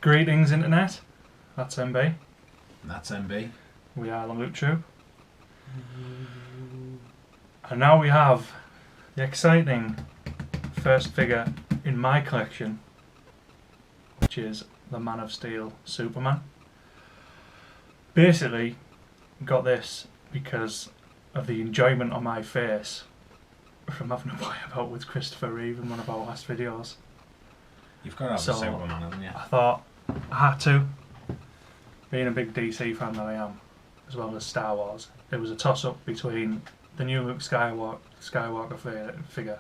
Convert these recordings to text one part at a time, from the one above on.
Greetings internet, that's MB. That's MB. We are the Loot Troop. And now we have the exciting first figure in my collection, which is the Man of Steel Superman. Basically, got this because of the enjoyment on my face from having a play about with Christopher Reeve in one of our last videos. You've got to have a Superman, haven't you? I thought I had to. Being a big DC fan that I am, as well as Star Wars, it was a toss-up between the new Luke Skywalker figure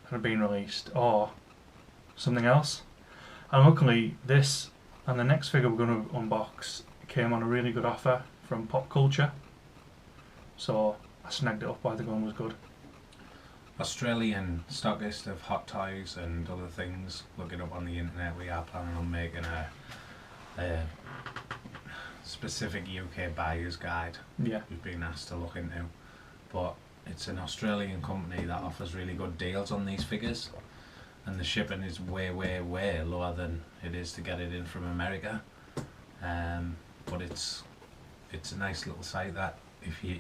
that had been released or something else. And luckily, this and the next figure we're going to unbox came on a really good offer from Pop Culture, so I snagged it up while the gun was good. Australian stockist of Hot Toys and other things, looking up on the internet, we are planning on making a specific UK buyer's guide. Yeah. We've been asked to look into, but it's an Australian company that offers really good deals on these figures, and the shipping is way lower than it is to get it in from America. But it's a nice little site that if you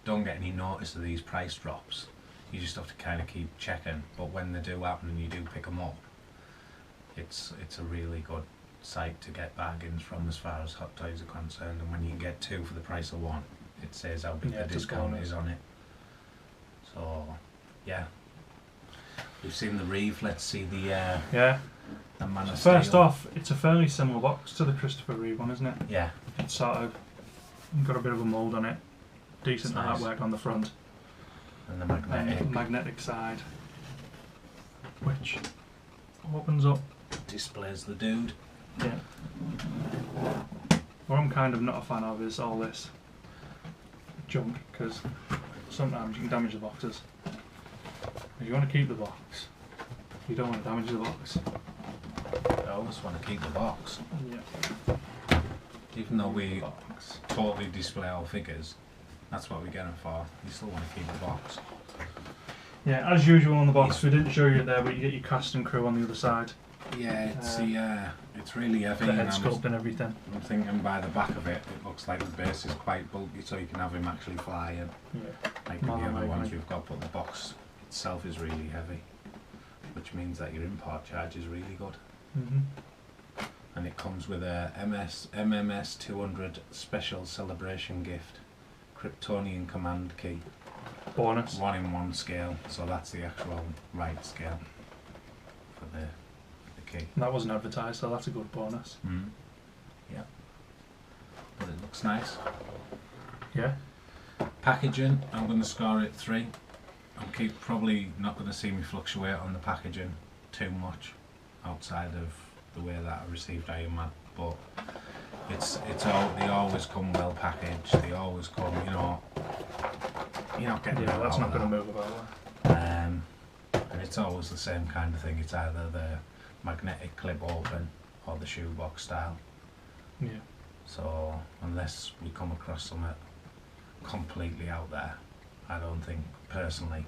don't get any notice of these price drops, you just have to kind of keep checking. But when they do happen and you do pick them up, it's a really good site to get bargains from as far as Hot Toys are concerned. And when you can get two for the price of one, it says how big the discount is on it. So yeah, we've seen the Reeve. Let's see the Man of Steel. First off, it's a fairly similar box to the Christopher Reeve one, isn't it? Yeah. It's sort of got a bit of a mould on it. Decent nice. artwork on the front. And the magnetic side, which opens up. Displays the dude. Yeah. What I'm kind of not a fan of is all this junk, because sometimes you can damage the boxes. If you want to keep the box, you don't want to damage the box. I always want to keep the box. Yeah. Even though we totally display our figures, that's what we get them for. You still want to keep the box. Yeah, as usual on the box, we didn't show you it there, but you get your cast and crew on the other side. Yeah, it's really heavy. The head sculpt and everything. I'm thinking by the back of it, it looks like the base is quite bulky, so you can have him actually fly in. Yeah. Like the other ones we've got, but the box itself is really heavy, which means that your import charge is really good. And it comes with a MMS 200 special celebration gift, Kryptonian command key. Bonus. 1-in-1 scale, so that's the actual right scale for the key. And that wasn't advertised, so that's a good bonus. Yeah. But it looks nice. Yeah. Packaging, I'm going to score it 3. I'm probably not going to see me fluctuate on the packaging too much outside of the way that I received Iron Man, but they always come well packaged. They always come, you're not getting that's not going to move about. And it's always the same kind of thing. It's either the magnetic clip open or the shoebox style. Yeah. So unless we come across something completely out there, I don't think personally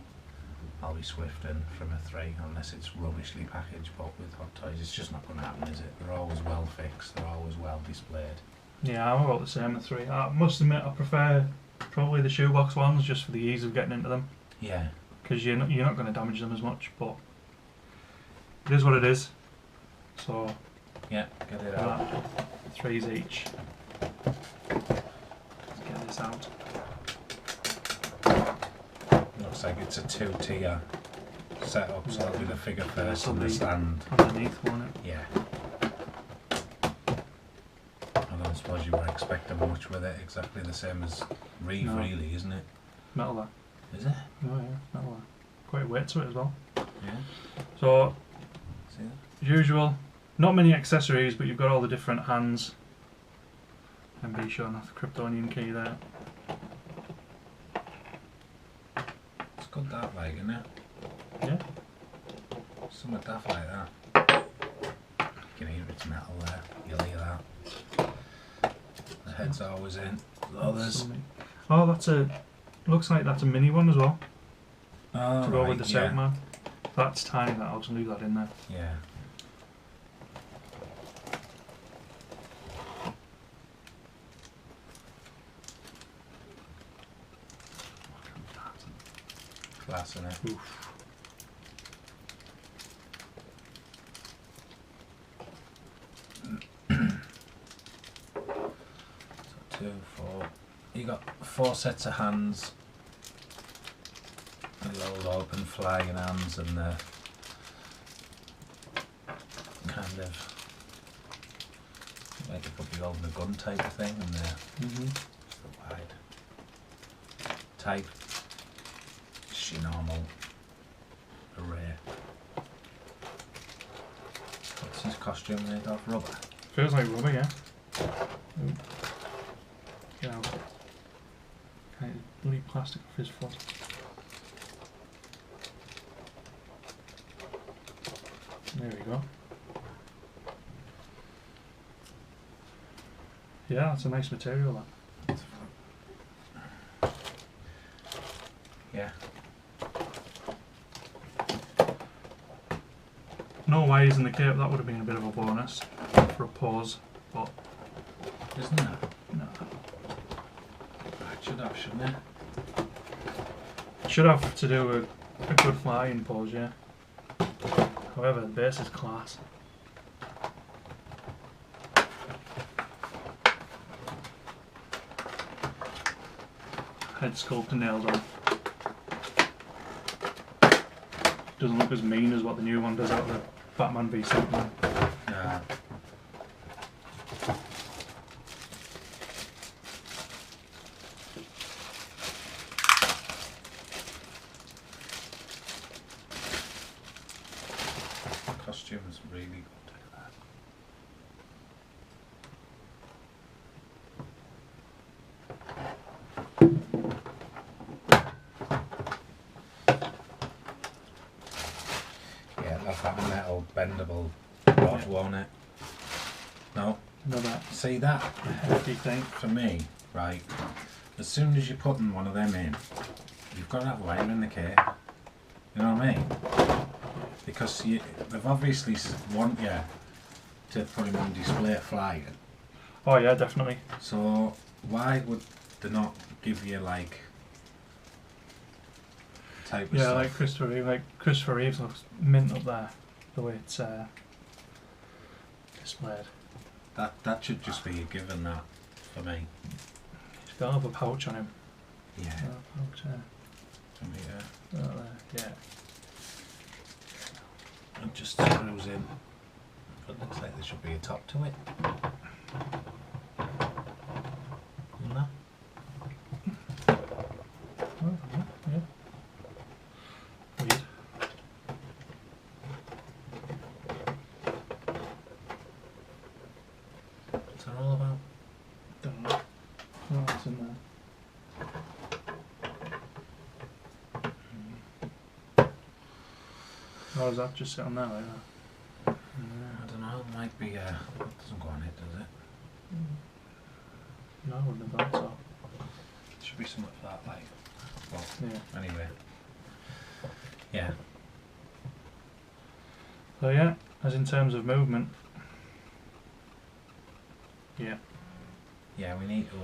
I'll be swifting from a 3 unless it's rubbishly packaged. But with Hot Toys, it's just not going to happen, is it? They're always well fixed. They're always well displayed. Yeah, I'm about the same at 3. I must admit, I prefer probably the shoebox ones just for the ease of getting into them. Yeah. Because you're not going to damage them as much, but it is what it is. So yeah, get it out. 3s each. Let's get this out. Looks like it's a 2-tier setup, so that'll be the figure first and the stand underneath, won't it? Yeah. I don't suppose you were expecting much with it, exactly the same as Reeve, really, isn't it? Metal there. Is it? Oh yeah, metal there. Quite a weight to it as well. Yeah. So, see that? as usual, not many accessories, but you've got all the different hands. And be showing off the Kryptonian key there. It's good that, like, isn't it? Yeah. Something daft like that. You can hear it's metal there. You'll hear that. The head's always in. Oh, that's looks like that's a mini one as well. Oh, to go with the Superman. That's tiny, that I'll just leave that in there. Yeah. class in it. Oof. So 2, 4. You got 4 sets of hands. The little open flying hands and the kind of like it could be holding a gun type of thing, and the wide type. It's your normal array. What's his costume made of? Rubber. Feels like rubber, yeah. Ooh. Get out. Kind of bloody plastic off his foot. There we go. Yeah, that's a nice material, that. Yeah. No wires in the cape, that would have been a bit of a bonus for a pause, but Isn't that? no. It should have, shouldn't it? Should have to do a good flying pose, yeah. However, the base is class. Head sculpt and nails on. Doesn't look as mean as what the new one does out of the Batman v Superman. Yeah. Costume is really good. Yeah, love that metal bendable rod, won't it? No? Another See that? hefty thing. For me, right, as soon as you're putting one of them in, you've got to have wire in the kit. You know what I mean? Because they've obviously want you to put him on display flying. Oh yeah, definitely. So why would they not give you like type of Yeah, stuff? like Christopher Reeves looks mint up there, the way it's displayed. That should just be a given, that, for me. He's got another pouch on him. Yeah. Another pouch, For me, yeah. right there, yeah. It just screws in. But looks like there should be a top to it. No? Oh, yeah. Weird. What's that all about? Don't know. Oh, it's in there. Oh, does that just sit on there like that? I don't know, it might be, it doesn't go on it, does it? No, I wouldn't have thought so. It should be something for that, like. Well, Yeah. anyway. Yeah. So yeah, as in terms of movement. Yeah. Yeah, we need to,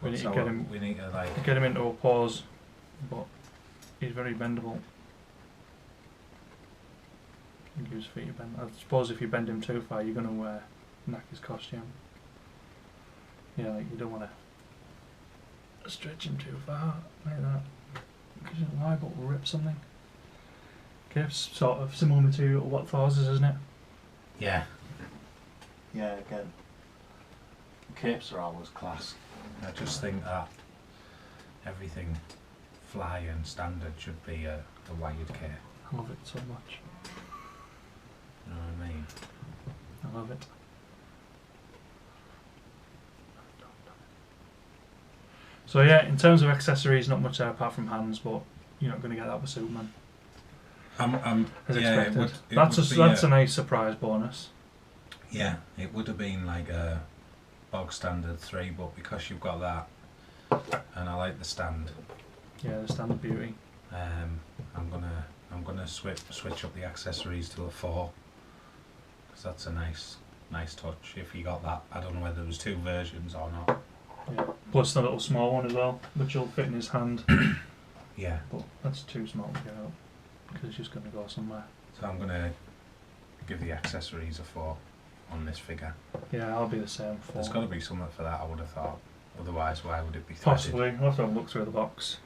We need to what's get our- him- we need to, like, Get him into a pause, but he's very bendable. I think his feet are bent. I suppose if you bend him too far, you're going to knock his costume. Yeah, like you don't want to stretch him too far like that, because you're liable to rip something. Cape's sort of similar material to what Thor's is, isn't it? yeah. Yeah, again. Capes are always class. I just think that everything flying standard should be a wired cape. I love it so much. You know what I mean? I love it. So yeah, in terms of accessories, not much there apart from hands, but you're not going to get that with Superman, as yeah, expected. it That's would be that's a nice surprise bonus. yeah, it would have been like a bog standard 3, but because you've got that, and I like the stand, Yeah, the standard beauty. I'm gonna switch up the accessories to a 4, because that's a nice touch. If you got that, I don't know whether there was 2 versions or not. Yeah. Plus the little small one as well, which will fit in his hand. Yeah. But that's too small to get out because it's just going to go somewhere. So I'm going to give the accessories a 4 on this figure. Yeah, I'll be the same. 4. There's got to be something for that, I would have thought. Otherwise, why would it be threaded? Possibly. I'll have to have a look through the box.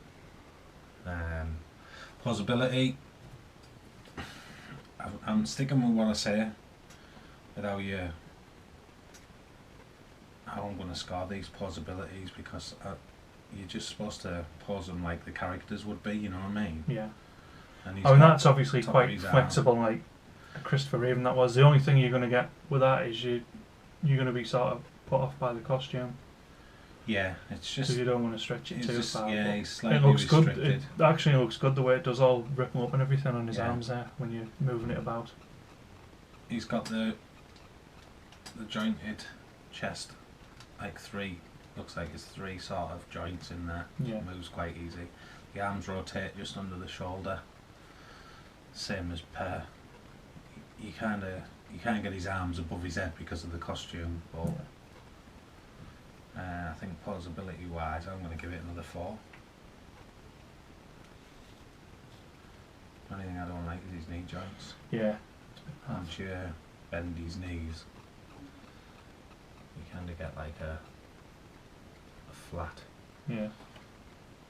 Plausibility. I'm sticking with what I say. With how I'm going to score these plausibilities, because you're just supposed to pose them like the characters would be, you know what I mean? Yeah. And he's I mean, got that's obviously top of quite his arm. flexible, like Christopher Reeve. That was the only thing you're going to get with that is you're going to be sort of put off by the costume. Yeah, it's just Because you don't want to stretch it too just, far. yeah, but he's slightly it looks good. restricted. It actually looks good the way it does all ripple up and everything on his Yeah. arms there when you're moving it about. He's got the jointed chest, like 3. Looks like it's 3 sort of joints in there. Yeah. Moves quite easy. The arms rotate just under the shoulder. Same as Per. You can't get his arms above his head because of the costume, but I think plausibility wise I'm going to give it another 4. The only thing I don't like is his knee joints. Yeah. Once you bend his knees, you kind of get like a flat. Yeah.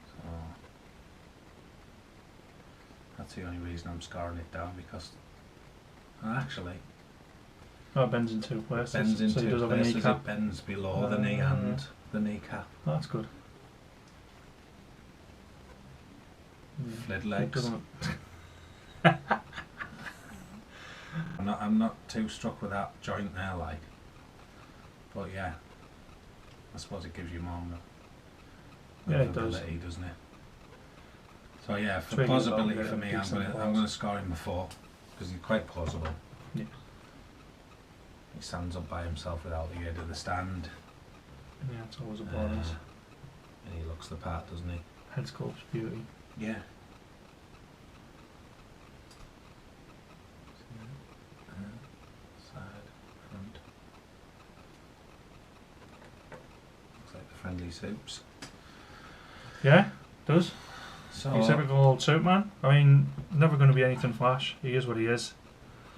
So that's the only reason I'm scoring it down, because actually Oh, it bends in 2 places. it bends in so he 2 does have a places. kneecap. It bends below the knee and the kneecap. Oh, that's good. Yeah. Flid It legs. doesn't- I'm not too struck with that joint there, like. But yeah, I suppose it gives you more Yeah, it does. movability, doesn't it? So yeah, for It's really plausibility about for me, decent I'm applause. going to score him a 4 because he's quite plausible. Yeah. He stands up by himself without the aid of the stand, Yeah, it's always a bonus. and he looks the part, doesn't he? Head sculpt's beauty. Yeah. Side, front. Looks like the friendly soups. Yeah, does. So He's a typical old Superman. I mean, never going to be anything flash. He is what he is.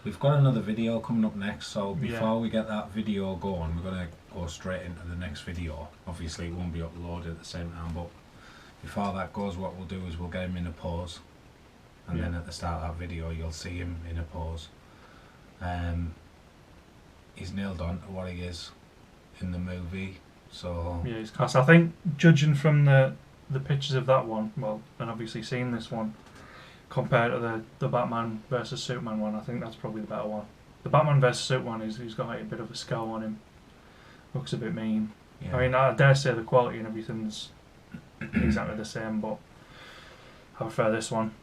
we've got another video coming up next, so Yeah. before we get that video going, we're going to go straight into the next video. Obviously it won't be uploaded at the same time, but before that goes, what we'll do is we'll get him in a pose, and then Yeah. at the start of that video you'll see him in a pose. He's nailed on to what he is in the movie, so Yeah, he's class. I think, judging from the pictures of that one, well, and obviously seeing this one, compared to the Batman versus Superman one, I think that's probably the better one. The Batman versus Superman he's got like a bit of a scowl on him. Looks a bit mean. yeah. I mean, I dare say the quality and everything's exactly the same, but I prefer this one,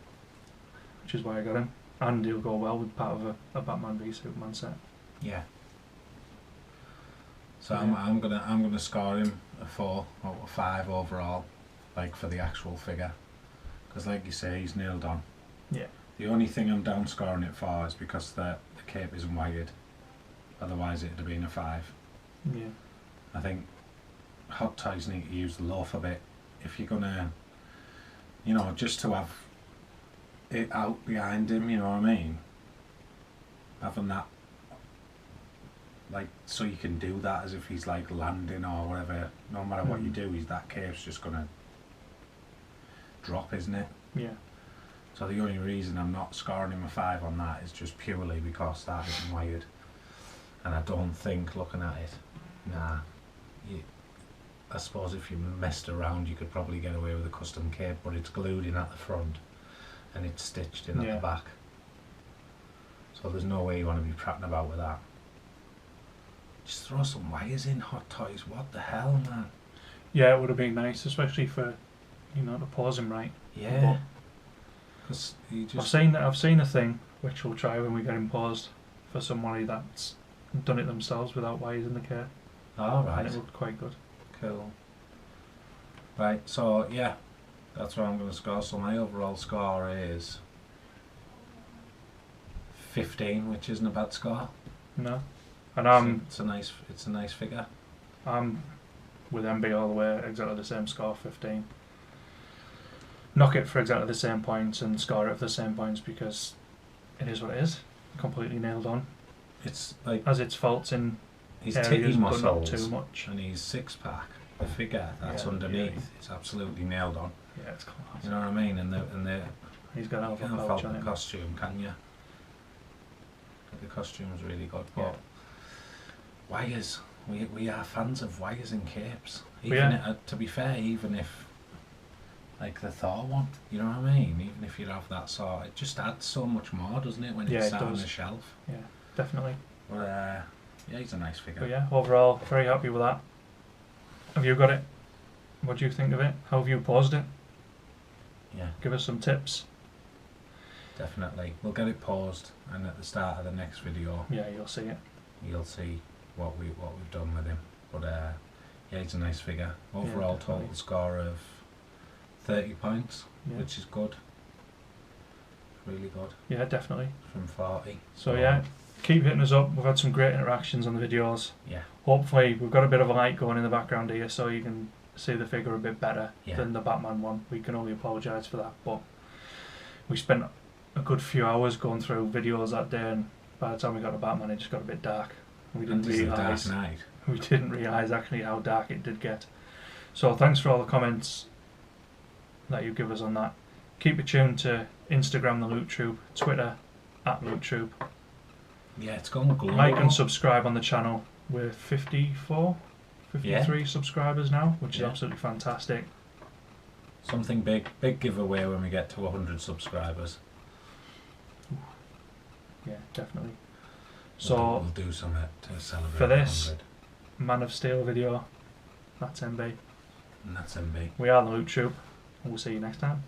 which is why I got him. And he'll go well with part of a Batman v Superman set. Yeah. So Yeah. I'm gonna score him a 4 out of 5 overall, like for the actual figure, because like you say, he's nailed on. Yeah. The only thing I'm down scoring it for is because the cape isn't wired. Otherwise it'd have been a 5. Yeah. I think Hot Toys need to use the loaf a bit if you're gonna, you know, just to have it out behind him, you know what I mean? Having that, like, so you can do that as if he's like landing or whatever. No matter what you do, that cape's just gonna drop, isn't it? Yeah. So the only reason I'm not scoring him a 5 on that is just purely because that isn't wired. And I don't think, looking at it, I suppose if you messed around you could probably get away with a custom cape, but it's glued in at the front and it's stitched in at Yeah. the back. So there's no way you want to be prattling about with that. Just throw some wires in, Hot Toys, what the hell, man? Yeah, it would have been nice, especially for, to pause him right. Yeah. Because you I've just... seen a thing which we'll try when we get him paused for somebody that's done it themselves without wires in the cape, All and right. it looked quite good. Cool. Right, so yeah, that's what I'm going to score. So my overall score is 15, which isn't a bad score. No, and It's a nice figure. I'm with MB all the way, exactly the same score, 15. knock it for exactly the same points and score it for the same points, because it is what it is. Completely nailed on. It's like Has its faults in his areas, titty but not muscles too much. and his six pack, the figure that's Yeah, underneath, yeah. it's absolutely nailed on. Yeah, it's class. You know what I mean? And the He's got you alpha can't pouch fault on the him. costume, can you? The costume's really good, Yeah. but wires. We are fans of wires and capes. We Even are. to be fair, even if like the Thor one, you know what I mean? Even if you have that sort, it just adds so much more, doesn't it, when Yeah, it's it sat on does. the shelf? Yeah, definitely. But yeah, he's a nice figure. But yeah, overall, very happy with that. Have you got it? What do you think of it? How have you paused it? Yeah, Give us some tips. definitely. We'll get it paused, and at the start of the next video, Yeah, you'll see it. you'll see what we've done with him. But yeah, he's a nice figure. Overall definitely. total score of 30 points, Yeah, which is good. Really good. yeah, definitely. From 40. So yeah, keep hitting us up. We've had some great interactions on the videos. Yeah. Hopefully, we've got a bit of a light going in the background here, so you can see the figure a bit better Yeah. than the Batman one. We can only apologise for that, but we spent a good few hours going through videos that day, and by the time we got to Batman, it just got a bit dark. We didn't And this is a realise. dark night. We didn't realise actually how dark it did get. So thanks for all the comments that you give us on that. Keep it tuned to Instagram the Loot Troop, Twitter at Loot Troop. Yeah, it's gone global. Like and subscribe on the channel. We're 54, 53 subscribers now, which is Yeah. absolutely fantastic. Something big giveaway when we get to 100 subscribers. Yeah, definitely. We'll So do something to celebrate for this- 100. Man of Steel video, that's MB. And that's MB. We are the Loot Troop. We'll see you next time.